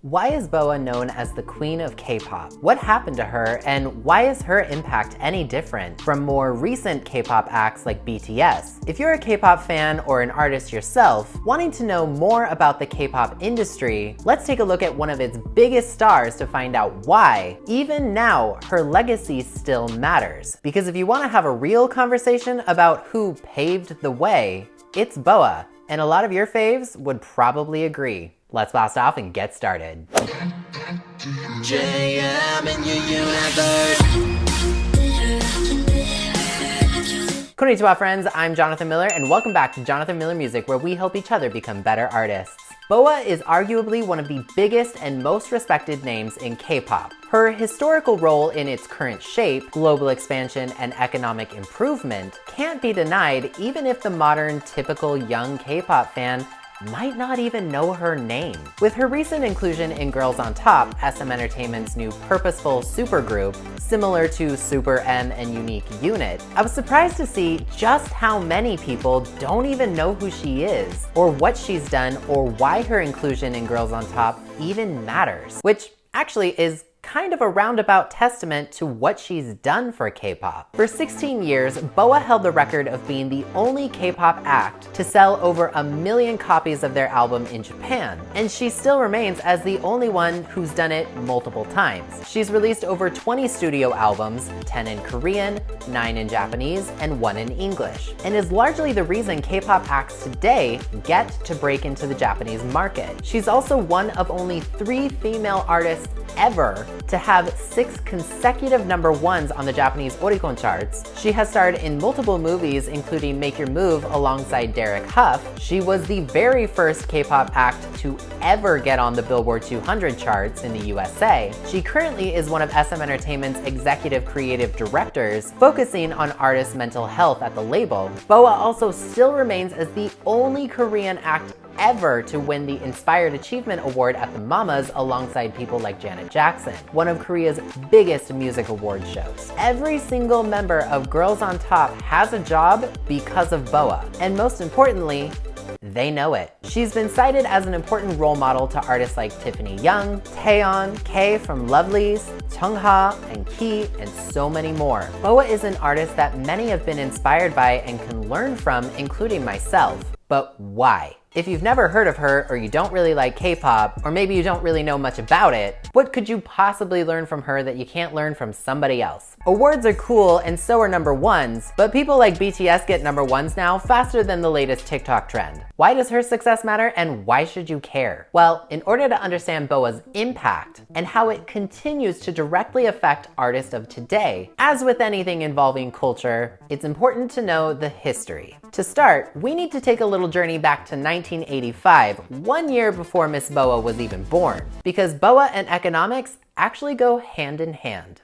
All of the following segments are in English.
Why is BoA known as the Queen of K-pop? What happened to her, and why is her impact any different from more recent K-pop acts like BTS? If you're a K-pop fan or an artist yourself, wanting to know more about the K-pop industry, let's take a look at one of its biggest stars to find out why, even now, her legacy still matters. Because if you want to have a real conversation about who paved the way, it's BoA, and a lot of your faves would probably agree. Let's blast off and get started. Konnichiwa friends, I'm Jonathan Miller and welcome back to Jonathan Miller Music, where we help each other become better artists. BoA is arguably one of the biggest and most respected names in K-pop. Her historical role in its current shape, global expansion, and economic improvement can't be denied even if the modern, typical young K-pop fan might not even know her name. With her recent inclusion in Girls on Top, SM Entertainment's new purposeful supergroup, similar to Super M and Unique Unit, I was surprised to see just how many people don't even know who she is, or what she's done, or why her inclusion in Girls on Top even matters. Which actually is kind of a roundabout testament to what she's done for K-pop. For 16 years, BoA held the record of being the only K-pop act to sell over 1 million copies of their album in Japan, and she still remains as the only one who's done it multiple times. She's released over 20 studio albums, 10 in Korean, 9 in Japanese, and 1 in English, and is largely the reason K-pop acts today get to break into the Japanese market. She's also one of only 3 female artists ever to have 6 consecutive #1s on the Japanese Oricon charts. She has starred in multiple movies, including Make Your Move alongside Derek Huff. She was the very first K-pop act to ever get on the Billboard 200 charts in the USA. She currently is one of SM Entertainment's executive creative directors, focusing on artists' mental health at the label. BoA also still remains as the only Korean act ever to win the Inspired Achievement Award at the Mamas alongside people like Janet Jackson, one of Korea's biggest music award shows. Every single member of Girls on Top has a job because of BoA, and most importantly, they know it. She's been cited as an important role model to artists like Tiffany Young, Taeyeon, Kay from Lovelyz, Chungha, and Key, and so many more. BoA is an artist that many have been inspired by and can learn from, including myself. But why? If you've never heard of her, or you don't really like K-pop, or maybe you don't really know much about it, what could you possibly learn from her that you can't learn from somebody else? Awards are cool, and so are #1s, but people like BTS get #1s now faster than the latest TikTok trend. Why does her success matter, and why should you care? Well, in order to understand BoA's impact, and how it continues to directly affect artists of today, as with anything involving culture, it's important to know the history. To start, we need to take a little journey back to 1985, 1 year before Miss BoA was even born, because BoA and economics actually go hand in hand.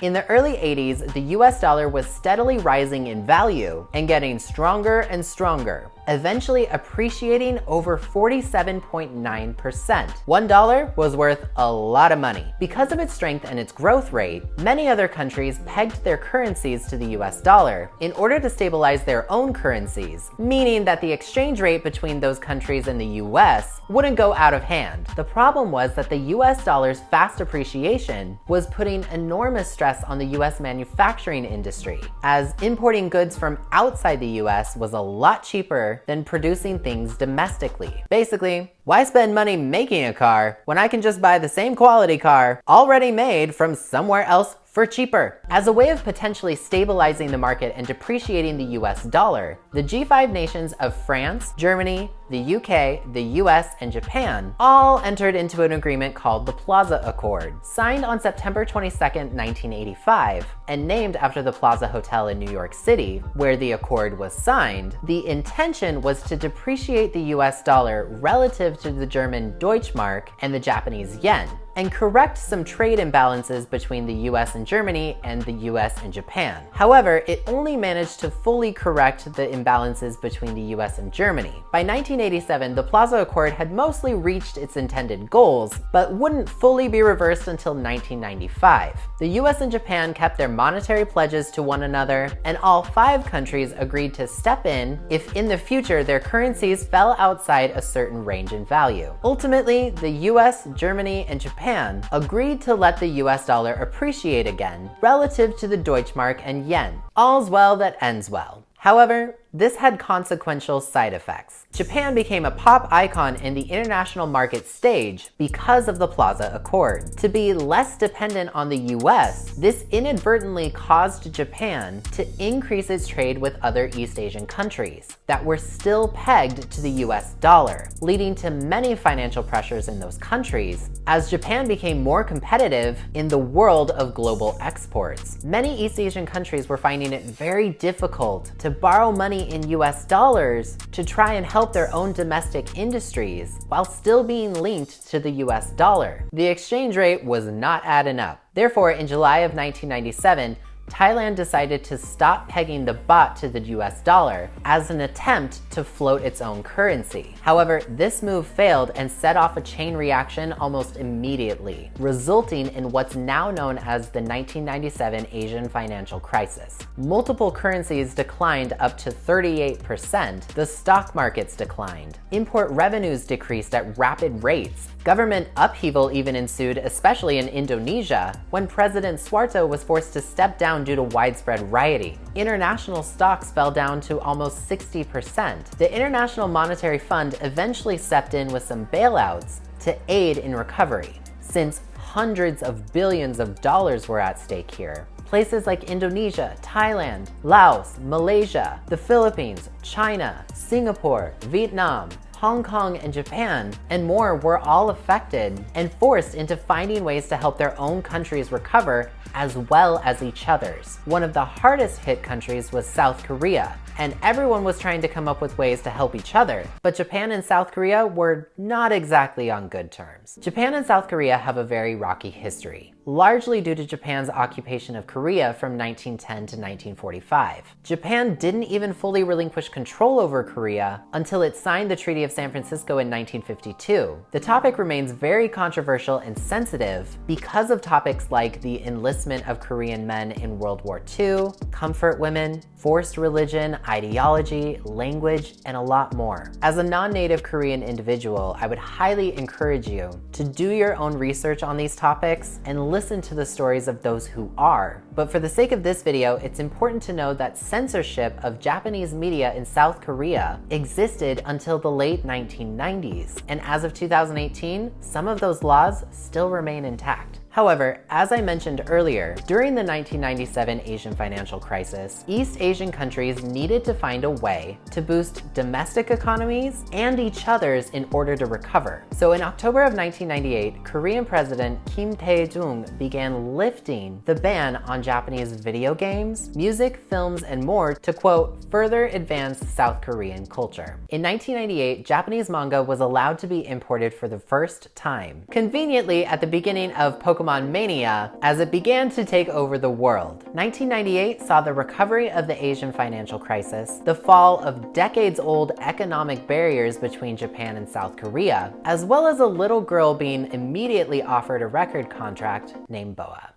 In the early 80s, the US dollar was steadily rising in value and getting stronger and stronger, eventually appreciating over 47.9%. $1 was worth a lot of money. Because of its strength and its growth rate, many other countries pegged their currencies to the US dollar in order to stabilize their own currencies, meaning that the exchange rate between those countries and the US wouldn't go out of hand. The problem was that the US dollar's fast appreciation was putting enormous stress on the US manufacturing industry, as importing goods from outside the US was a lot cheaper than producing things domestically. Basically, why spend money making a car when I can just buy the same quality car already made from somewhere else for cheaper? As a way of potentially stabilizing the market and depreciating the US dollar, the G5 nations of France, Germany, the UK, the US, and Japan all entered into an agreement called the Plaza Accord, signed on September 22nd, 1985, and named after the Plaza Hotel in New York City, where the accord was signed. The intention was to depreciate the US dollar relative to the German Deutschmark and the Japanese yen, and correct some trade imbalances between the US and Germany and the US and Japan. However, it only managed to fully correct the imbalances between the US and Germany. By 1987, the Plaza Accord had mostly reached its intended goals, but wouldn't fully be reversed until 1995. The US and Japan kept their monetary pledges to one another, and all 5 countries agreed to step in if in the future their currencies fell outside a certain range in value. Ultimately, the US, Germany, and Japan agreed to let the US dollar appreciate again relative to the Deutschmark and yen. All's well that ends well. However, this had consequential side effects. Japan became a pop icon in the international market stage because of the Plaza Accord. To be less dependent on the US, this inadvertently caused Japan to increase its trade with other East Asian countries that were still pegged to the US dollar, leading to many financial pressures in those countries as Japan became more competitive in the world of global exports. Many East Asian countries were finding it very difficult to borrow money in US dollars to try and help their own domestic industries while still being linked to the US dollar. The exchange rate was not adding up. Therefore, in July of 1997, Thailand decided to stop pegging the baht to the US dollar as an attempt to float its own currency. However, this move failed and set off a chain reaction almost immediately, resulting in what's now known as the 1997 Asian financial crisis. Multiple currencies declined up to 38%, the stock markets declined, import revenues decreased at rapid rates, government upheaval even ensued, especially in Indonesia, when President Suharto was forced to step down due to widespread rioting. International stocks fell down to almost 60%. The International Monetary Fund eventually stepped in with some bailouts to aid in recovery, since hundreds of billions of dollars were at stake here. Places like Indonesia, Thailand, Laos, Malaysia, the Philippines, China, Singapore, Vietnam, Hong Kong, and Japan, and more were all affected and forced into finding ways to help their own countries recover as well as each other's. One of the hardest hit countries was South Korea, and everyone was trying to come up with ways to help each other. But Japan and South Korea were not exactly on good terms. Japan and South Korea have a very rocky history, largely due to Japan's occupation of Korea from 1910 to 1945. Japan didn't even fully relinquish control over Korea until it signed the Treaty of San Francisco in 1952. The topic remains very controversial and sensitive because of topics like the enlistment of Korean men in World War II, comfort women, forced religion, ideology, language, and a lot more. As a non-native Korean individual, I would highly encourage you to do your own research on these topics and listen to the stories of those who are. But for the sake of this video, it's important to know that censorship of Japanese media in South Korea existed until the late 1990s. And as of 2018, some of those laws still remain intact. However, as I mentioned earlier, during the 1997 Asian financial crisis, East Asian countries needed to find a way to boost domestic economies and each other's in order to recover. So in October of 1998, Korean President Kim Tae-jung began lifting the ban on Japanese video games, music, films, and more to, quote, further advance South Korean culture. In 1998, Japanese manga was allowed to be imported for the first time, conveniently at the beginning of Pokemon Mania as it began to take over the world. 1998 saw the recovery of the Asian financial crisis, the fall of decades-old economic barriers between Japan and South Korea, as well as a little girl being immediately offered a record contract named BoA.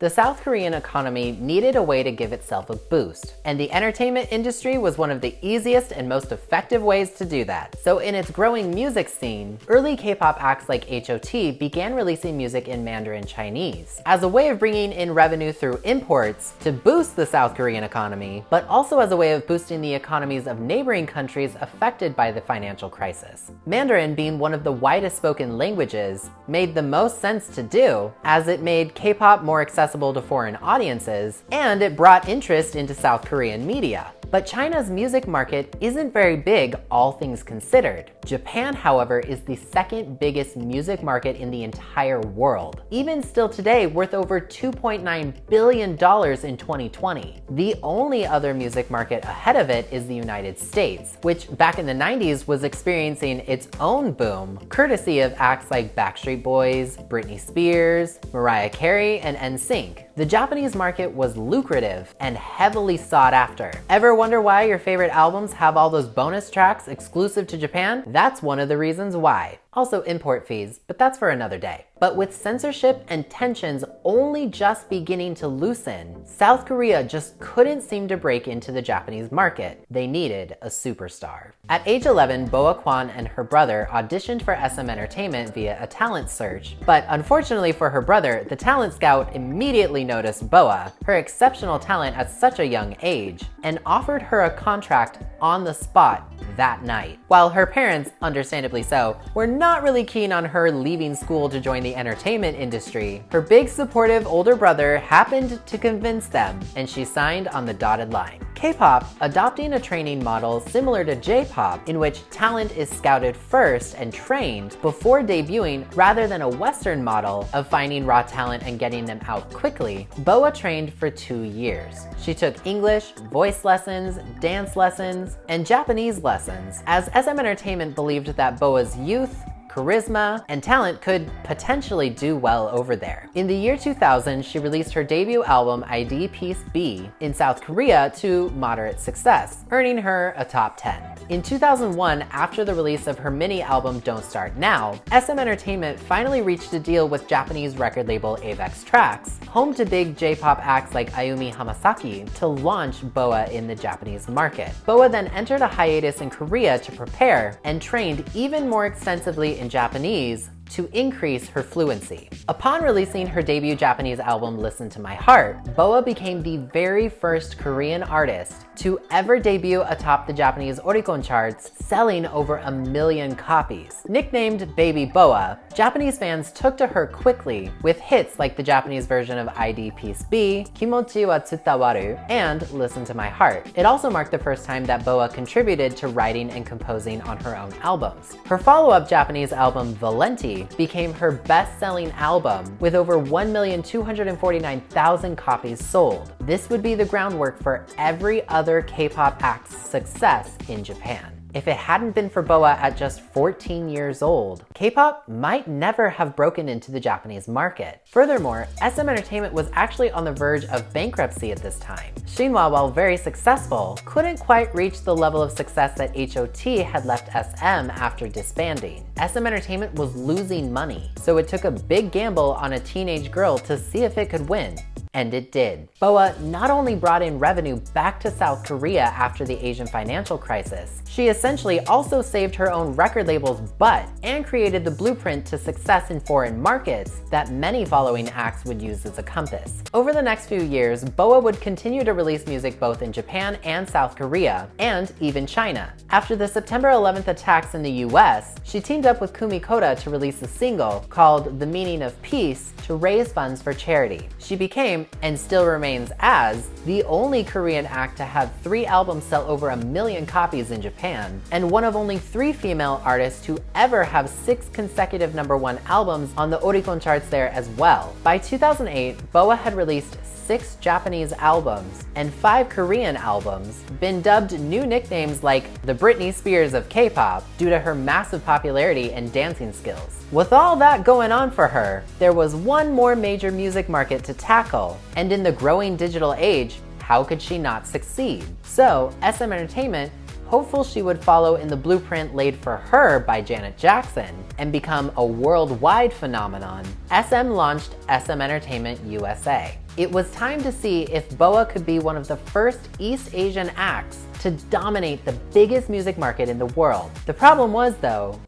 The South Korean economy needed a way to give itself a boost, and the entertainment industry was one of the easiest and most effective ways to do that. So in its growing music scene, early K-pop acts like HOT began releasing music in Mandarin Chinese as a way of bringing in revenue through imports to boost the South Korean economy, but also as a way of boosting the economies of neighboring countries affected by the financial crisis. Mandarin, being one of the widest spoken languages, made the most sense to do, as it made K-pop more accessible to foreign audiences, and it brought interest into South Korean media. But China's music market isn't very big, all things considered. Japan, however, is the second biggest music market in the entire world, even still today worth over $2.9 billion in 2020. The only other music market ahead of it is the United States, which back in the 90s was experiencing its own boom, courtesy of acts like Backstreet Boys, Britney Spears, Mariah Carey, and NSYNC. The Japanese market was lucrative and heavily sought after. Ever wonder why your favorite albums have all those bonus tracks exclusive to Japan? That's one of the reasons why. Also import fees, but that's for another day. But with censorship and tensions only just beginning to loosen, South Korea just couldn't seem to break into the Japanese market. They needed a superstar. At age 11, BoA Kwon and her brother auditioned for SM Entertainment via a talent search. But unfortunately for her brother, the talent scout immediately noticed BoA, her exceptional talent at such a young age, and offered her a contract on the spot that night. While her parents, understandably so, were not really keen on her leaving school to join the entertainment industry, her big supportive older brother happened to convince them, and she signed on the dotted line. K-pop, adopting a training model similar to J-pop, in which talent is scouted first and trained before debuting rather than a Western model of finding raw talent and getting them out quickly, BoA trained for 2 years. She took English, voice lessons, dance lessons, and Japanese lessons, as SM Entertainment believed that BoA's youth, charisma, and talent could potentially do well over there. In the year 2000, she released her debut album ID Piece B in South Korea to moderate success, earning her a top 10. In 2001, after the release of her mini album Don't Start Now, SM Entertainment finally reached a deal with Japanese record label Avex Trax, home to big J-pop acts like Ayumi Hamasaki, to launch BoA in the Japanese market. BoA then entered a hiatus in Korea to prepare and trained even more extensively in Japanese to increase her fluency. Upon releasing her debut Japanese album Listen to My Heart, BoA became the very first Korean artist to ever debut atop the Japanese Oricon charts, selling over 1 million copies. Nicknamed Baby BoA, Japanese fans took to her quickly with hits like the Japanese version of ID Piece B, Kimochi wa Tsutawaru, and Listen to My Heart. It also marked the first time that BoA contributed to writing and composing on her own albums. Her follow-up Japanese album Valenti became her best-selling album with over 1,249,000 copies sold. This would be the groundwork for every other K-pop act's success in Japan. If it hadn't been for BoA at just 14 years old, K-pop might never have broken into the Japanese market. Furthermore, SM Entertainment was actually on the verge of bankruptcy at this time. Shinhwa, while very successful, couldn't quite reach the level of success that HOT had left SM after disbanding. SM Entertainment was losing money, so it took a big gamble on a teenage girl to see if it could win. And it did. BoA not only brought in revenue back to South Korea after the Asian financial crisis, she essentially also saved her own record label's butt and created the blueprint to success in foreign markets that many following acts would use as a compass. Over the next few years, BoA would continue to release music both in Japan and South Korea, and even China. After the September 11th attacks in the US, she teamed up with Kumi Koda to release a single called The Meaning of Peace to raise funds for charity. She became, and still remains as, the only Korean act to have 3 albums sell over 1 million copies in Japan, and one of only 3 female artists to ever have 6 consecutive #1 albums on the Oricon charts there as well. By 2008, BoA had released 6 Japanese albums and 5 Korean albums, been dubbed new nicknames like the Britney Spears of K-pop due to her massive popularity and dancing skills. With all that going on for her, there was one more major music market to tackle, and in the growing digital age, how could she not succeed? So, SM Entertainment, hopeful she would follow in the blueprint laid for her by Janet Jackson and become a worldwide phenomenon, SM launched SM Entertainment USA. It was time to see if BoA could be one of the first East Asian acts to dominate the biggest music market in the world. The problem was, though,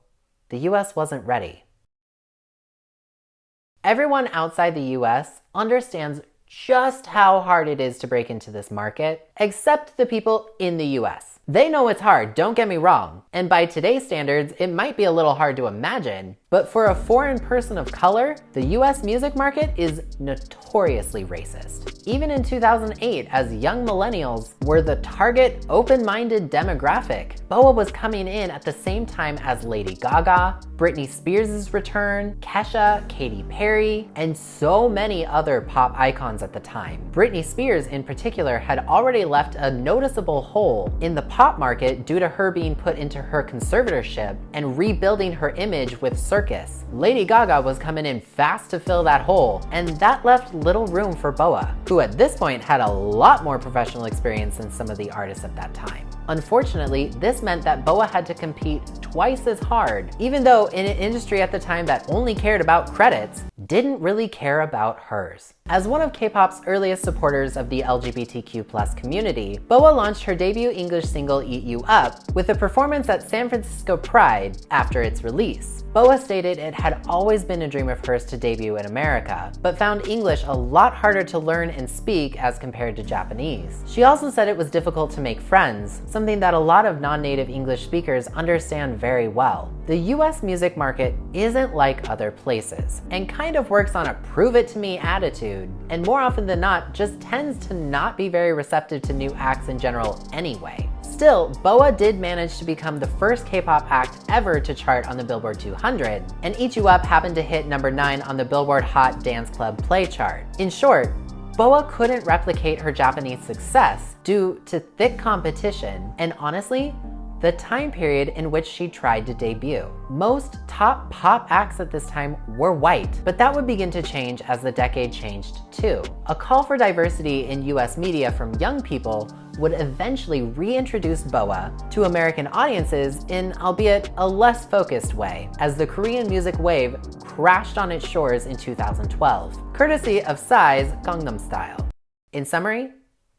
the US wasn't ready. Everyone outside the US understands just how hard it is to break into this market, except the people in the US. They know it's hard, don't get me wrong, and by today's standards, it might be a little hard to imagine, but for a foreign person of color, the US music market is notoriously racist. Even in 2008, as young millennials were the target open-minded demographic, BoA was coming in at the same time as Lady Gaga, Britney Spears' return, Kesha, Katy Perry, and so many other pop icons at the time. Britney Spears in particular had already left a noticeable hole in the pop market due to her being put into her conservatorship and rebuilding her image with Circus. Lady Gaga was coming in fast to fill that hole, and that left little room for BoA, who at this point had a lot more professional experience than some of the artists at that time. Unfortunately, this meant that BoA had to compete twice as hard, even though in an industry at the time that only cared about credits, didn't really care about hers. As one of K-pop's earliest supporters of the LGBTQ+ community, BoA launched her debut English single Eat You Up with a performance at San Francisco Pride after its release. BoA stated it had always been a dream of hers to debut in America, but found English a lot harder to learn and speak as compared to Japanese. She also said it was difficult to make friends, something that a lot of non-native English speakers understand very well. The US music market isn't like other places, and kind of works on a prove-it-to-me attitude, and more often than not, just tends to not be very receptive to new acts in general anyway. Still, BoA did manage to become the first K-pop act ever to chart on the Billboard 200, and Eat You Up happened to hit number 9 on the Billboard Hot Dance Club Play chart. In short, BoA couldn't replicate her Japanese success due to thick competition and honestly, the time period in which she tried to debut. Most top pop acts at this time were white, but that would begin to change as the decade changed too. A call for diversity in US media from young people would eventually reintroduce BoA to American audiences in, albeit a less focused way, as the Korean music wave crashed on its shores in 2012, courtesy of Psy's Gangnam Style. In summary,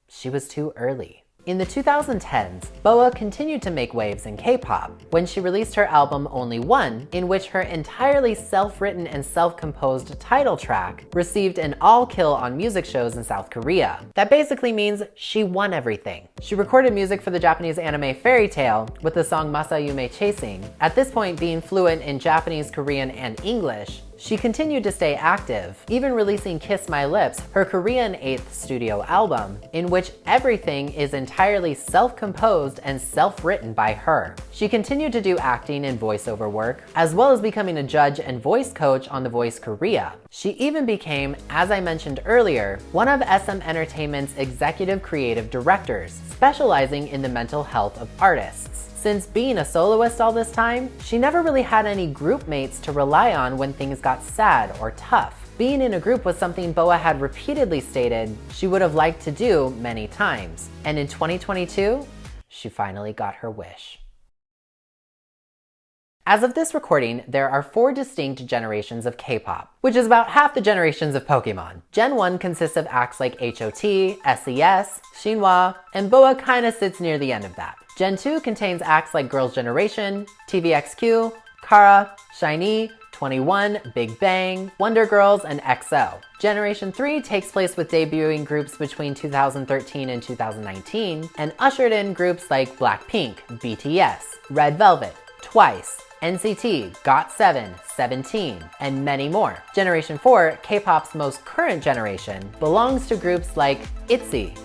she was too early. In the 2010s, BoA continued to make waves in K-pop when she released her album Only One, in which her entirely self-written and self-composed title track received an all-kill on music shows in South Korea. That basically means she won everything. She recorded music for the Japanese anime Fairy Tail with the song Masayume Chasing. At this point, being fluent in Japanese, Korean, and English, she continued to stay active, even releasing Kiss My Lips, her Korean 8th studio album, in which everything is entirely self-composed and self-written by her. She continued to do acting and voiceover work, as well as becoming a judge and voice coach on The Voice Korea. She even became, as I mentioned earlier, one of SM Entertainment's executive creative directors, specializing in the mental health of artists. Since being a soloist all this time, she never really had any group mates to rely on when things got sad or tough. Being in a group was something BoA had repeatedly stated she would have liked to do many times. And in 2022, she finally got her wish. As of this recording, there are 4 distinct generations of K-pop, which is about half the generations of Pokemon. Gen 1 consists of acts like HOT, SES, Shinhwa, and BoA kinda sits near the end of that. Gen 2 contains acts like Girls' Generation, TVXQ, Kara, SHINee, 21, Big Bang, Wonder Girls, and EXO. Generation 3 takes place with debuting groups between 2013 and 2019, and ushered in groups like Blackpink, BTS, Red Velvet, Twice, NCT, GOT7, 17, and many more. Generation 4, K-pop's most current generation, belongs to groups like ITZY,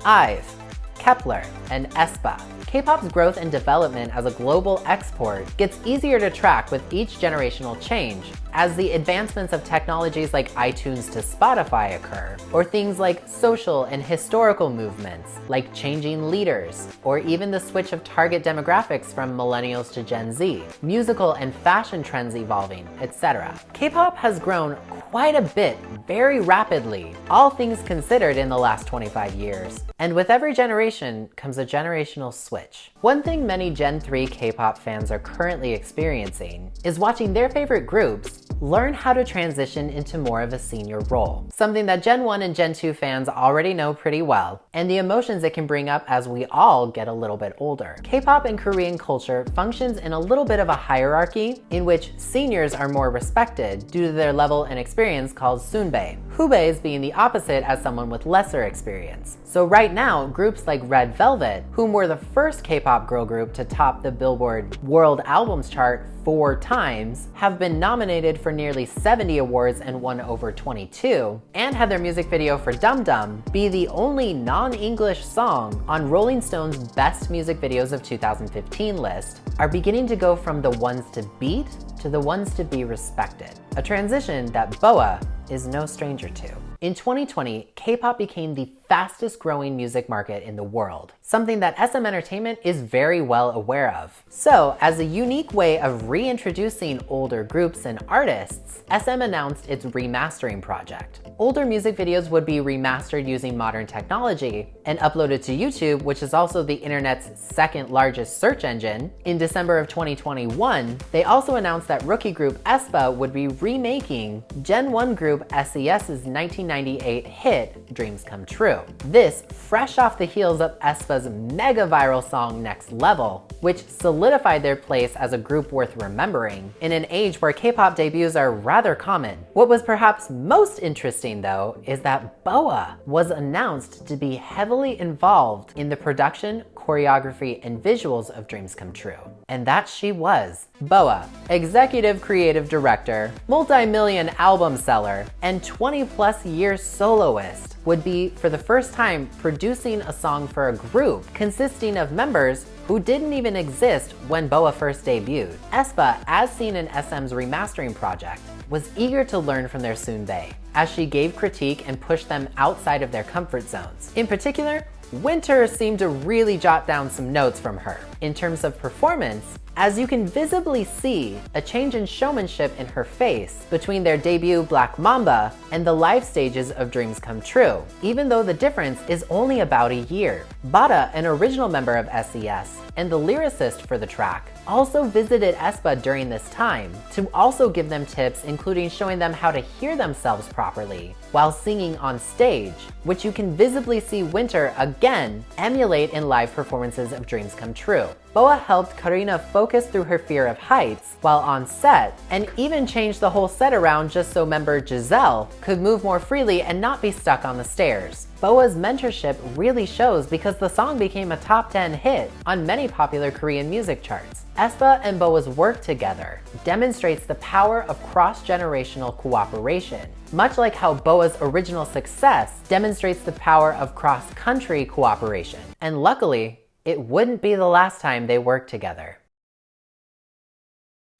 IVE, Kepler, and aespa. K-pop's growth and development as a global export gets easier to track with each generational change, as the advancements of technologies like iTunes to Spotify occur, or things like social and historical movements, like changing leaders, or even the switch of target demographics from millennials to Gen Z, musical and fashion trends evolving, etc. K-pop has grown quite a bit very rapidly, all things considered in the last 25 years. And with every generation comes a generational switch. One thing many Gen 3 K-pop fans are currently experiencing is watching their favorite groups, learn how to transition into more of a senior role, something that Gen 1 and Gen 2 fans already know pretty well, and the emotions it can bring up as we all get a little bit older. K-pop and Korean culture functions in a little bit of a hierarchy in which seniors are more respected due to their level and experience called sunbae, hubaes being the opposite as someone with lesser experience. So right now, groups like Red Velvet, whom were the first K-pop girl group to top the Billboard World Albums chart 4 times, have been nominated for nearly 70 awards and won over 22, and had their music video for Dum Dum be the only non-English song on Rolling Stone's Best Music Videos of 2015 list, are beginning to go from the ones to beat to the ones to be respected, a transition that BoA is no stranger to. In 2020, K-pop became the fastest growing music market in the world, something that SM Entertainment is very well aware of. So, as a unique way of reintroducing older groups and artists, SM announced its remastering project. Older music videos would be remastered using modern technology and uploaded to YouTube, which is also the internet's second largest search engine. In December of 2021, they also announced that rookie group aespa would be remaking Gen 1 group SES's 1998 hit Dreams Come True. This fresh off the heels of aespa's mega viral song Next Level, which solidified their place as a group worth remembering in an age where K-pop debuts are rather common. What was perhaps most interesting though is that BoA was announced to be heavily involved in the production, choreography, and visuals of Dreams Come True. And that she was. BoA, executive creative director, multi-million album seller, and 20+ year soloist, would be, for the first time, producing a song for a group consisting of members who didn't even exist when BoA first debuted. aespa, as seen in SM's remastering project, was eager to learn from their sunbae, as she gave critique and pushed them outside of their comfort zones. In particular, Winter seemed to really jot down some notes from her. In terms of performance, as you can visibly see a change in showmanship in her face between their debut Black Mamba and the live stages of Dreams Come True, even though the difference is only about a year. Bada, an original member of SES and the lyricist for the track, also visited aespa during this time to also give them tips, including showing them how to hear themselves properly while singing on stage, which you can visibly see Winter again emulate in live performances of Dreams Come True. BoA helped Karina focus through her fear of heights while on set, and even changed the whole set around just so member Giselle could move more freely and not be stuck on the stairs. BoA's mentorship really shows because the song became a top 10 hit on many popular Korean music charts. aespa and BoA's work together demonstrates the power of cross-generational cooperation, much like how BoA's original success demonstrates the power of cross-country cooperation. And luckily, it wouldn't be the last time they worked together.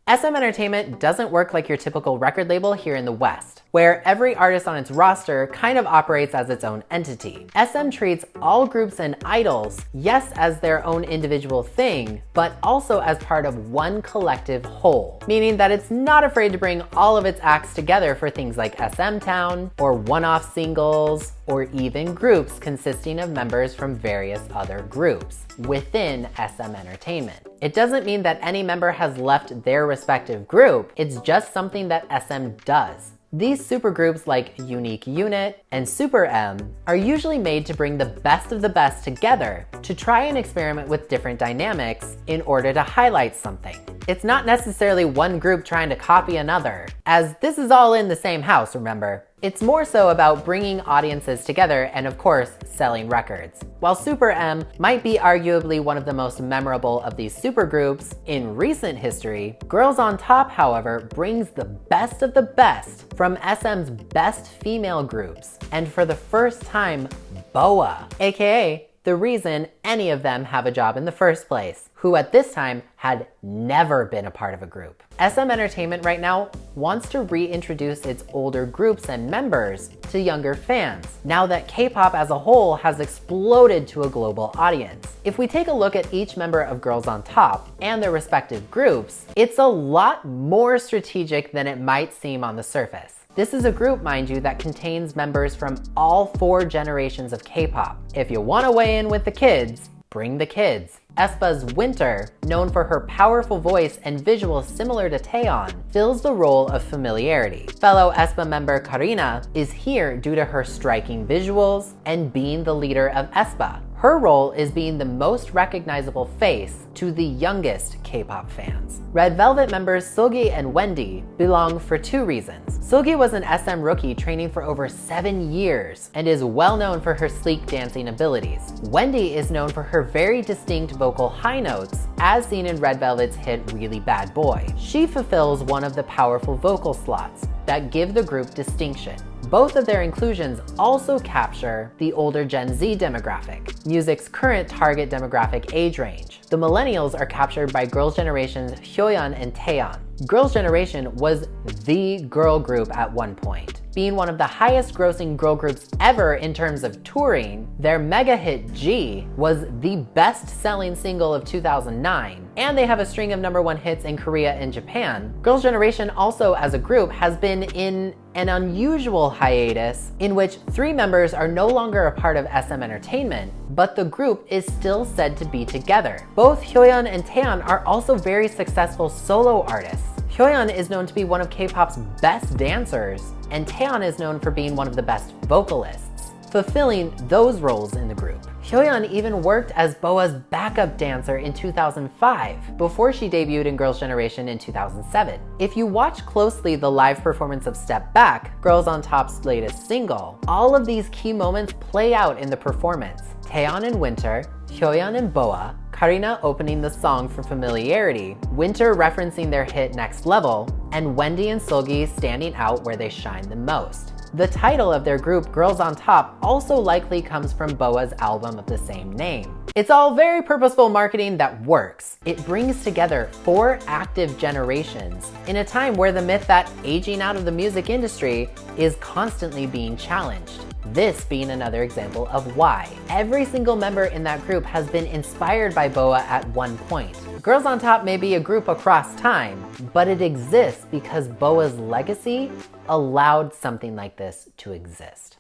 SM Entertainment doesn't work like your typical record label here in the West, where every artist on its roster kind of operates as its own entity. SM treats all groups and idols, yes, as their own individual thing, but also as part of one collective whole, meaning that it's not afraid to bring all of its acts together for things like SM Town, or one-off singles, or even groups consisting of members from various other groups within SM Entertainment. It doesn't mean that any member has left their respective group, it's just something that SM does. These supergroups like Unique Unit and Super M are usually made to bring the best of the best together to try and experiment with different dynamics in order to highlight something. It's not necessarily one group trying to copy another, as this is all in the same house, remember? It's more so about bringing audiences together and, of course, selling records. While Super M might be arguably one of the most memorable of these supergroups in recent history, Girls on Top, however, brings the best of the best from SM's best female groups, and for the first time, BoA, aka the reason any of them have a job in the first place, who at this time had never been a part of a group. SM Entertainment right now wants to reintroduce its older groups and members to younger fans, now that K-pop as a whole has exploded to a global audience. If we take a look at each member of Girls on Top and their respective groups, it's a lot more strategic than it might seem on the surface. This is a group, mind you, that contains members from all 4 generations of K-pop. If you want to weigh in with the kids, bring the kids. aespa's Winter, known for her powerful voice and visuals similar to Taeyeon, fills the role of familiarity. Fellow aespa member Karina is here due to her striking visuals and being the leader of aespa. Her role is being the most recognizable face to the youngest K-pop fans. Red Velvet members Seulgi and Wendy belong for two reasons. Seulgi was an SM rookie training for over 7 years and is well known for her sleek dancing abilities. Wendy is known for her very distinct vocal high notes, as seen in Red Velvet's hit Really Bad Boy. She fulfills one of the powerful vocal slots that give the group distinction. Both of their inclusions also capture the older Gen Z demographic, music's current target demographic age range. The millennials are captured by Girls' Generation's Hyoyeon and Taeyeon. Girls' Generation was the girl group at one point. Being one of the highest grossing girl groups ever in terms of touring, their mega hit G was the best-selling single of 2009, and they have a string of #1 hits in Korea and Japan. Girls' Generation also as a group has been in an unusual hiatus in which 3 members are no longer a part of SM Entertainment, but the group is still said to be together. Both Hyoyeon and Taeyeon are also very successful solo artists. Hyoyeon is known to be one of K-pop's best dancers, and Taeyeon is known for being one of the best vocalists, fulfilling those roles in the group. Hyoyeon even worked as BoA's backup dancer in 2005, before she debuted in Girls' Generation in 2007. If you watch closely the live performance of Step Back, Girls on Top's latest single, all of these key moments play out in the performance. Taeyeon and Winter, Hyoyeon and BoA, Karina opening the song for familiarity, Winter referencing their hit Next Level, and Wendy and Seulgi standing out where they shine the most. The title of their group, Girls on Top, also likely comes from BoA's album of the same name. It's all very purposeful marketing that works. It brings together 4 active generations in a time where the myth that aging out of the music industry is constantly being challenged. This being another example of why. Every single member in that group has been inspired by BoA at one point. Girls on Top may be a group across time, but it exists because BoA's legacy allowed something like this to exist.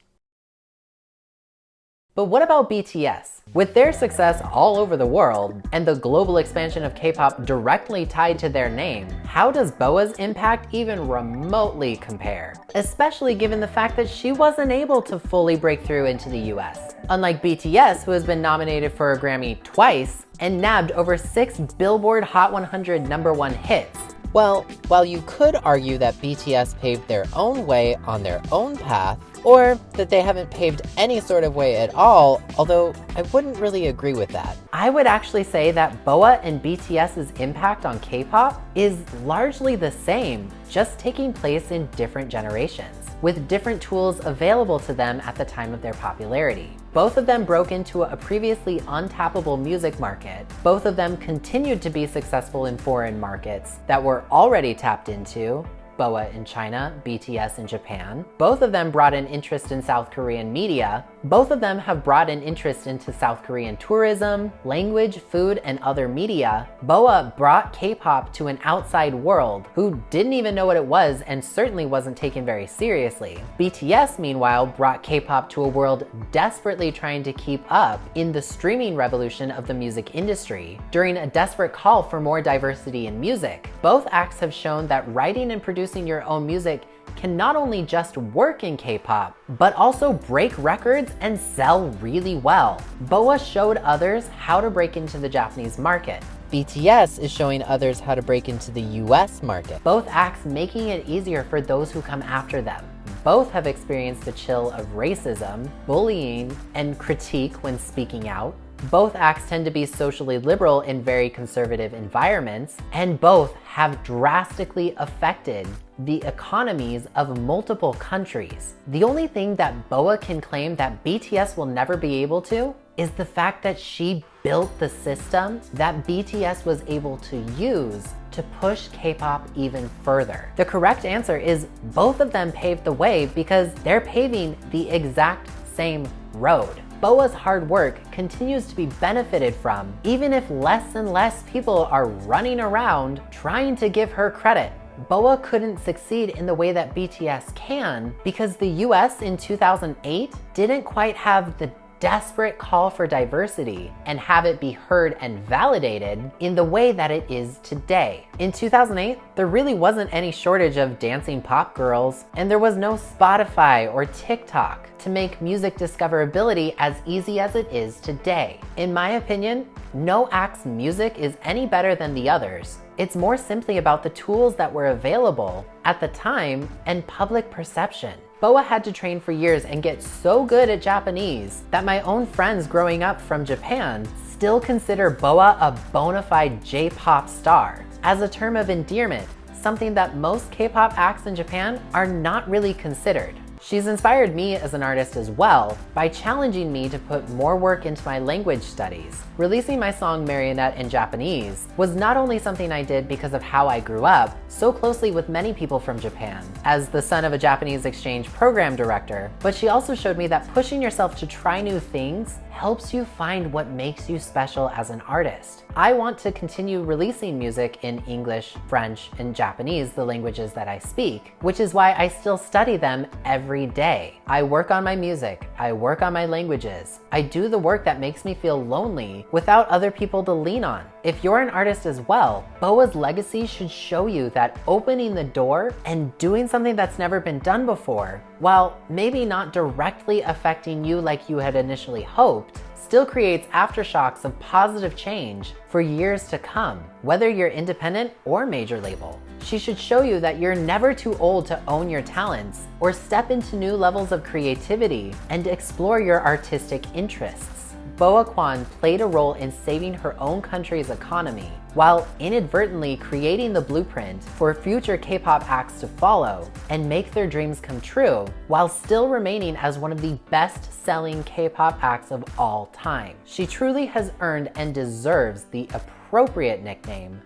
But what about BTS? With their success all over the world, and the global expansion of K-pop directly tied to their name, how does BoA's impact even remotely compare? Especially given the fact that she wasn't able to fully break through into the US. Unlike BTS, who has been nominated for a Grammy twice, and nabbed over 6 Billboard Hot 100 #1 hits. Well, while you could argue that BTS paved their own way on their own path, or that they haven't paved any sort of way at all, although I wouldn't really agree with that. I would actually say that BoA and BTS's impact on K-pop is largely the same, just taking place in different generations, with different tools available to them at the time of their popularity. Both of them broke into a previously untappable music market. Both of them continued to be successful in foreign markets that were already tapped into, BoA in China, BTS in Japan. Both of them brought an interest in South Korean media. Both of them have brought an interest into South Korean tourism, language, food, and other media. BoA brought K-pop to an outside world who didn't even know what it was and certainly wasn't taken very seriously. BTS, meanwhile, brought K-pop to a world desperately trying to keep up in the streaming revolution of the music industry, during a desperate call for more diversity in music. Both acts have shown that writing and producing your own music can not only just work in K-pop, but also break records and sell really well. BoA showed others how to break into the Japanese market. BTS is showing others how to break into the US market. Both acts making it easier for those who come after them. Both have experienced the chill of racism, bullying, and critique when speaking out. Both acts tend to be socially liberal in very conservative environments, and both have drastically affected the economies of multiple countries. The only thing that BoA can claim that BTS will never be able to is the fact that she built the system that BTS was able to use to push K-pop even further. The correct answer is both of them paved the way because they're paving the exact same road. BoA's hard work continues to be benefited from, even if less and less people are running around trying to give her credit. BoA couldn't succeed in the way that BTS can because the US in 2008 didn't quite have the desperate call for diversity and have it be heard and validated in the way that it is today. In 2008, there really wasn't any shortage of dancing pop girls, and there was no Spotify or TikTok to make music discoverability as easy as it is today. In my opinion, no act's music is any better than the others. It's more simply about the tools that were available at the time and public perception. BoA had to train for years and get so good at Japanese that my own friends growing up from Japan still consider BoA a bona fide J-pop star, as a term of endearment, something that most K-pop acts in Japan are not really considered. She's inspired me as an artist as well by challenging me to put more work into my language studies. Releasing my song Marionette in Japanese was not only something I did because of how I grew up so closely with many people from Japan, as the son of a Japanese exchange program director, but she also showed me that pushing yourself to try new things helps you find what makes you special as an artist. I want to continue releasing music in English, French, and Japanese, the languages that I speak, which is why I still study them every day. I work on my music, I work on my languages. I do the work that makes me feel lonely without other people to lean on. If you're an artist as well, BoA's legacy should show you that opening the door and doing something that's never been done before, while maybe not directly affecting you like you had initially hoped, still creates aftershocks of positive change for years to come, whether you're independent or major label. She should show you that you're never too old to own your talents or step into new levels of creativity and explore your artistic interests. BoA Kwon played a role in saving her own country's economy, while inadvertently creating the blueprint for future K-pop acts to follow and make their dreams come true, while still remaining as one of the best-selling K-pop acts of all time. She truly has earned and deserves the appropriate nickname,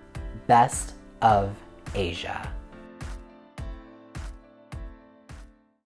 Best of Asia.